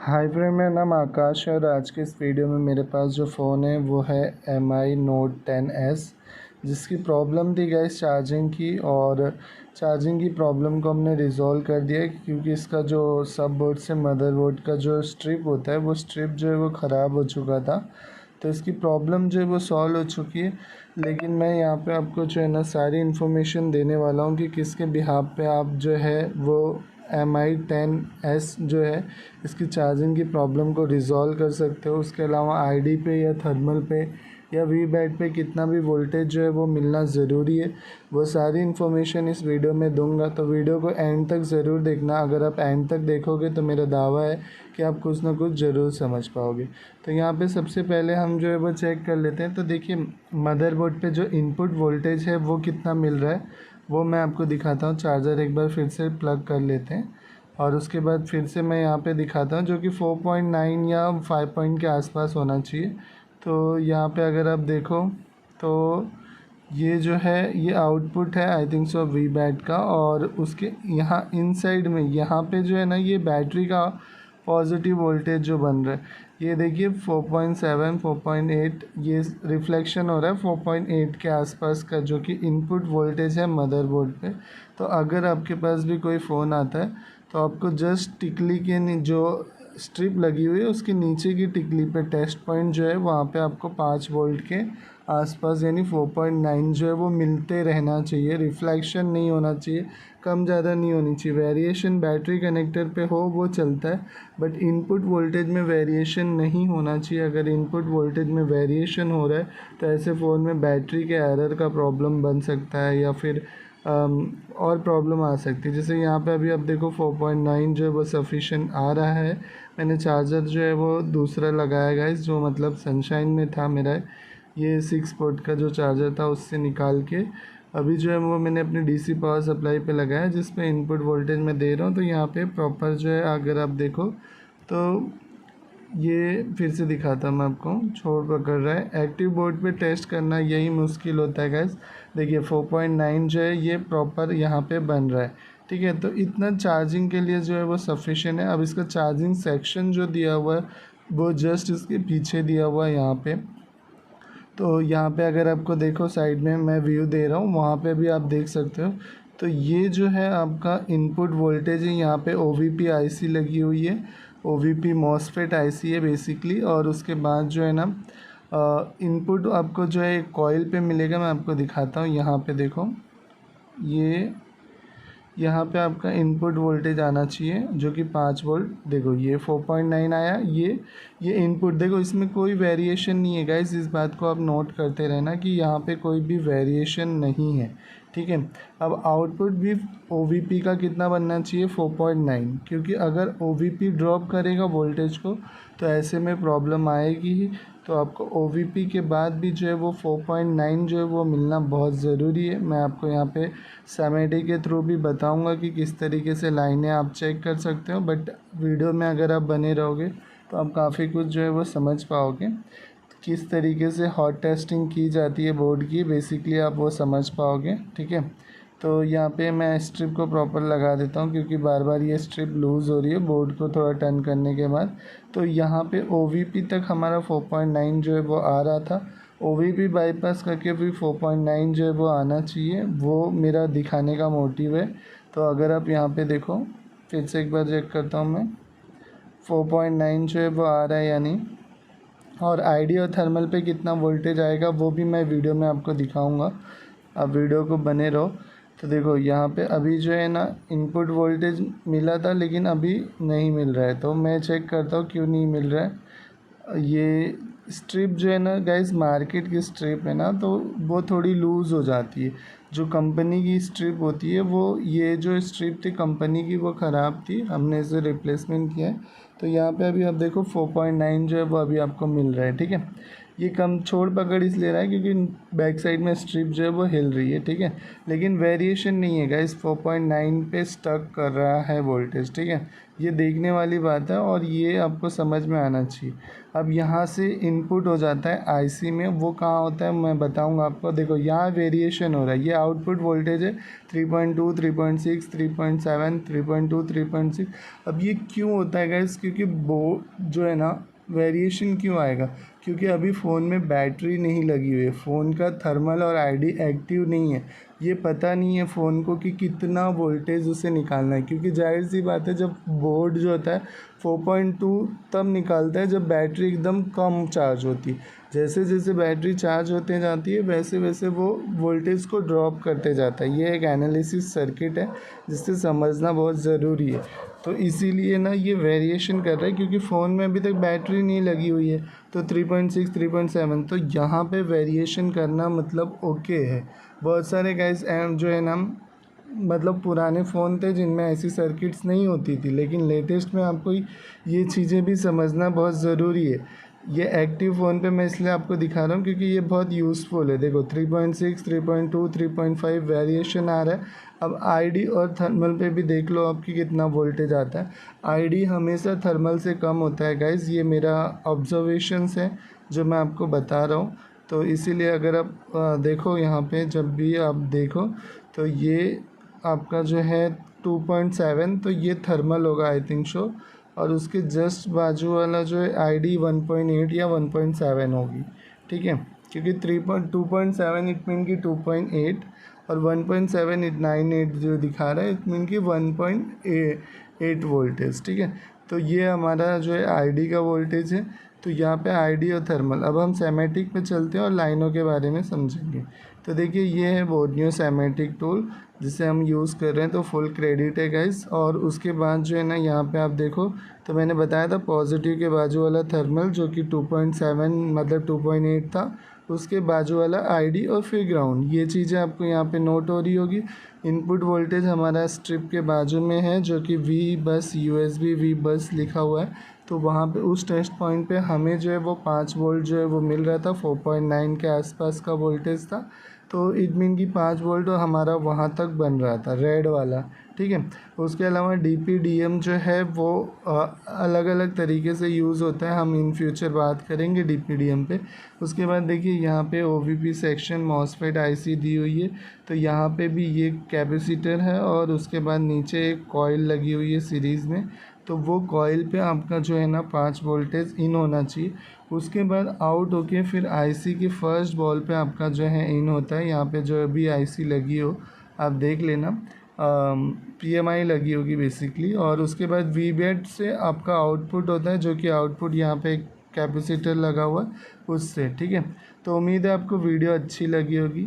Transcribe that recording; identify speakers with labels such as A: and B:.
A: Hi friend, मेरा नाम आकाश है और आज के इस वीडियो में मेरे पास जो फ़ोन है वो है MI Note 10s, जिसकी प्रॉब्लम थी गाइस चार्जिंग की। और चार्जिंग की प्रॉब्लम को हमने रिज़ॉल्व कर दिया है क्योंकि इसका जो सब बोर्ड से मदरबोर्ड का जो स्ट्रिप होता है वो स्ट्रिप जो है वो ख़राब हो चुका था। तो इसकी प्रॉब्लम जो है वो सॉल्व हो चुकी है। लेकिन मैं यहाँ पे आपको जो है ना सारी इन्फॉर्मेशन देने वाला हूँ कि किसके बिहाफ पे आप जो है वो MI 10s जो है इसकी चार्जिंग की प्रॉब्लम को रिज़ॉल्व कर सकते हो। उसके अलावा ID पे या थर्मल पे या वी बैट पे कितना भी वोल्टेज जो है वो मिलना ज़रूरी है, वो सारी इन्फॉर्मेशन इस वीडियो में दूंगा। तो वीडियो को एंड तक ज़रूर देखना। अगर आप एंड तक देखोगे तो मेरा दावा है कि आप कुछ ना कुछ ज़रूर समझ पाओगे। तो यहाँ पे सबसे पहले हम जो है वो चेक कर लेते हैं। तो देखिए, मदरबोर्ड पे जो इनपुट वोल्टेज है वो कितना मिल रहा है वो मैं आपको दिखाता हूँ। चार्जर एक बार फिर से प्लग कर लेते हैं और उसके बाद फिर से मैं यहाँ पे दिखाता हूँ, जो कि 4.9 या 5 पॉइंट के आसपास होना चाहिए। तो यहाँ पे अगर आप देखो तो ये जो है ये आउटपुट है I think so we bat का, और उसके यहाँ इनसाइड में यहाँ पे जो है ना ये बैटरी का पॉजिटिव वोल्टेज जो बन रहा है ये देखिए 4.7 4.8 ये रिफ्लेक्शन हो रहा है 4.8 के आसपास का, जो कि इनपुट वोल्टेज है मदरबोर्ड पे। तो अगर आपके पास भी कोई फ़ोन आता है तो आपको जस्ट टिकली के जो स्ट्रिप लगी हुई है उसके नीचे की टिकली पे टेस्ट पॉइंट जो है वहाँ पे आपको 5 वोल्ट के आसपास यानी 4.9 जो है वो मिलते रहना चाहिए। रिफ्लेक्शन नहीं होना चाहिए, कम ज़्यादा नहीं होनी चाहिए। वेरिएशन बैटरी कनेक्टर पे हो वो चलता है, बट इनपुट वोल्टेज में वेरिएशन नहीं होना चाहिए। अगर इनपुट वोल्टेज में वेरिएशन हो रहा है तो ऐसे फ़ोन में बैटरी के एरर का प्रॉब्लम बन सकता है या फिर और प्रॉब्लम आ सकती है। जैसे यहाँ पे अभी आप देखो 4.9 जो है वो सफिशेंट आ रहा है। मैंने चार्जर जो है वो दूसरा लगाया गाइस, जो मतलब सनशाइन में था मेरा, ये 6 पोर्ट का जो चार्जर था उससे निकाल के अभी जो है वो मैंने अपने DC पावर सप्लाई पे लगाया, जिस पे इनपुट वोल्टेज मैं दे रहा हूँ। तो यहाँ पे प्रॉपर जो है अगर आप देखो तो ये फिर से दिखाता हूँ मैं आपको, छोड़ पकड़ रहा है। एक्टिव बोर्ड पे टेस्ट करना यही मुश्किल होता है गैस। देखिए 4.9 जो है ये प्रॉपर यहाँ पे बन रहा है, ठीक है। तो इतना चार्जिंग के लिए जो है वो सफिशिएंट है। अब इसका चार्जिंग सेक्शन जो दिया हुआ है वो जस्ट इसके पीछे दिया हुआ है यहाँ पे। तो यहाँ पे अगर आपको देखो साइड में मैं व्यू दे रहा हूँ, वहाँ पे भी आप देख सकते हो। तो ये जो है आपका इनपुट वोल्टेज है, यहाँ पे OVP IC लगी हुई है, OVP MOSFET IC है बेसिकली। और उसके बाद जो है ना इनपुट आपको जो है कॉइल पे मिलेगा, मैं आपको दिखाता हूँ। यहाँ पे देखो ये यहाँ पे आपका इनपुट वोल्टेज आना चाहिए जो कि 5 वोल्ट। देखो ये 4.9 आया, ये इनपुट देखो, इसमें कोई वेरिएशन नहीं है गाइस। इस बात को आप नोट करते रहना कि यहाँ पे कोई भी वेरिएशन नहीं है, ठीक है। अब आउटपुट भी OVP का कितना बनना चाहिए 4.9, क्योंकि अगर OVP ड्रॉप करेगा वोल्टेज को तो ऐसे में प्रॉब्लम आएगी ही। तो आपको OVP के बाद भी जो है वो 4.9 जो है वो मिलना बहुत ज़रूरी है। मैं आपको यहाँ पे सैमेटी के थ्रू भी बताऊंगा कि किस तरीके से लाइनें आप चेक कर सकते हो, बट वीडियो में अगर आप बने रहोगे तो आप काफ़ी कुछ जो है वो समझ पाओगे। किस तरीके से हॉट टेस्टिंग की जाती है बोर्ड की, बेसिकली आप वो समझ पाओगे, ठीक है। तो यहाँ पे मैं स्ट्रिप को प्रॉपर लगा देता हूँ क्योंकि बार बार ये स्ट्रिप लूज़ हो रही है बोर्ड को थोड़ा टर्न करने के बाद। तो यहाँ पे OVP तक हमारा 4.9 जो है वो आ रहा था, OVP बाईपास करके भी 4.9 जो है वो आना चाहिए, वो मेरा दिखाने का मोटिव है। तो अगर आप यहाँ पे देखो, फिर से एक बार चेक करता हूँ मैं, 4.9 जो है वो आ रहा है यानी। और ID और थर्मल पे कितना वोल्टेज आएगा वो भी मैं वीडियो में आपको दिखाऊंगा, आप वीडियो को बने रहो। तो देखो यहाँ पे अभी जो है ना इनपुट वोल्टेज मिला था लेकिन अभी नहीं मिल रहा है। तो मैं चेक करता हूँ क्यों नहीं मिल रहा है। ये स्ट्रिप जो है ना गाइस, मार्केट की स्ट्रिप है ना, तो वो थोड़ी लूज़ हो जाती है। जो कंपनी की स्ट्रिप होती है वो, ये जो स्ट्रिप थी कंपनी की वो ख़राब थी, हमने इसे रिप्लेसमेंट किया है। तो यहाँ पे अभी आप देखो 4.9 जो है वो अभी आपको मिल रहा है, ठीक है। ये कम छोड़ पकड़ इसलिए रहा है क्योंकि बैक साइड में स्ट्रिप जो है वो हिल रही है, ठीक है। लेकिन वेरिएशन नहीं है गाइस, 4.9 पे स्टक कर रहा है वोल्टेज, ठीक है। ये देखने वाली बात है और ये आपको समझ में आना चाहिए। अब यहाँ से इनपुट हो जाता है आईसी में, वो कहाँ होता है मैं बताऊँगा आपको। देखो यहाँ वेरिएशन हो रहा है, ये आउटपुट वोल्टेज है 3.2, 3.6, 3.7, 3.2, 3.6। अब ये क्यों होता है गाइस, क्योंकि वो जो है ना वेरिएशन क्यों आएगा, क्योंकि अभी फ़ोन में बैटरी नहीं लगी हुई है, फ़ोन का थर्मल और आईडी एक्टिव नहीं है। ये पता नहीं है फ़ोन को कि कितना वोल्टेज उसे निकालना है, क्योंकि जाहिर सी बात है जब बोर्ड जो होता है 4.2 तब निकालता है जब बैटरी एकदम कम चार्ज होती है। जैसे जैसे बैटरी चार्ज होते जाती है वैसे वैसे वो वोल्टेज को ड्रॉप करते जाता है। ये एक एनालिसिस सर्किट है जिससे समझना बहुत ज़रूरी है। तो इसीलिए ना ये वेरिएशन कर रहा है, क्योंकि फ़ोन में अभी तक बैटरी नहीं लगी हुई है। तो 3.6, 3.7, तो यहाँ पे वेरिएशन करना मतलब ओके है। बहुत सारे गाइस जो है ना मतलब पुराने फ़ोन थे जिनमें ऐसी सर्किट्स नहीं होती थी, लेकिन लेटेस्ट में आपको ये चीज़ें भी समझना बहुत ज़रूरी है। ये एक्टिव फ़ोन पे मैं इसलिए आपको दिखा रहा हूँ क्योंकि ये बहुत यूज़फुल है। देखो 3.6, 3.2, 3.5 वेरिएशन आ रहा है। अब आईडी और थर्मल पे भी देख लो आपकी कितना वोल्टेज आता है। आईडी हमेशा थर्मल से कम होता है गाइज़, ये मेरा ऑब्जर्वेशंस है जो मैं आपको बता रहा हूँ। तो इसीलिए अगर आप देखो यहाँ पे जब भी आप देखो तो ये आपका जो है 2.7, तो ये थर्मल होगा आई थिंक शो। और उसके जस्ट बाजू वाला जो है आईडी 1.8 या 1.7 होगी, ठीक है। क्योंकि 2.7 इट मीन की 2.8 और 1.7 इट 9.8 जो दिखा रहा है इट मीन की 1.8 वोल्टेज, ठीक है। तो ये हमारा जो है आईडी का वोल्टेज है। तो यहाँ पे आईडी और थर्मल। अब हम सेमेटिक पे चलते हैं और लाइनों के बारे में समझेंगे। तो देखिए ये है बोर्नियो सेमेटिक टूल जिसे हम यूज़ कर रहे हैं, तो फुल क्रेडिट है गाइस। और उसके बाद जो है ना यहाँ पे आप देखो तो मैंने बताया था पॉजिटिव के बाजू वाला थर्मल जो कि 2.7 मतलब 2.8 था, उसके बाजू वाला आईडी और फिर ग्राउंड। ये चीज़ें आपको यहाँ पे नोट हो रही होगी। इनपुट वोल्टेज हमारा स्ट्रिप के बाजू में है जो कि वी बस यूएसबी वी बस लिखा हुआ है। तो वहाँ पे उस टेस्ट पॉइंट पे हमें जो है वो 5 वोल्ट जो है वो मिल रहा था, 4.9 के आसपास का वोल्टेज था। तो इट मीन की 5 वोल्ट हमारा वहाँ तक बन रहा था रेड वाला, ठीक है। उसके अलावा DPDM जो है वो अलग अलग तरीके से यूज़ होता है, हम इन फ्यूचर बात करेंगे DPDM पे। उसके बाद देखिए यहाँ पे OVP सेक्शन मॉसफेट IC दी हुई है। तो यहाँ पे भी ये कैपेसिटर है और उसके बाद नीचे एक कॉइल लगी हुई है सीरीज़ में। तो वो कॉइल पे आपका जो है ना 5 वोल्टेज इन होना चाहिए। उसके बाद आउट होके फिर आईसी की फर्स्ट बॉल पे आपका जो है इन होता है। यहाँ पे जो भी आईसी लगी हो आप देख लेना, PMI लगी होगी बेसिकली। और उसके बाद VBAT से आपका आउटपुट होता है जो कि आउटपुट यहाँ पे कैपेसिटर लगा हुआ है उससे, ठीक है। तो उम्मीद है आपको वीडियो अच्छी लगी होगी।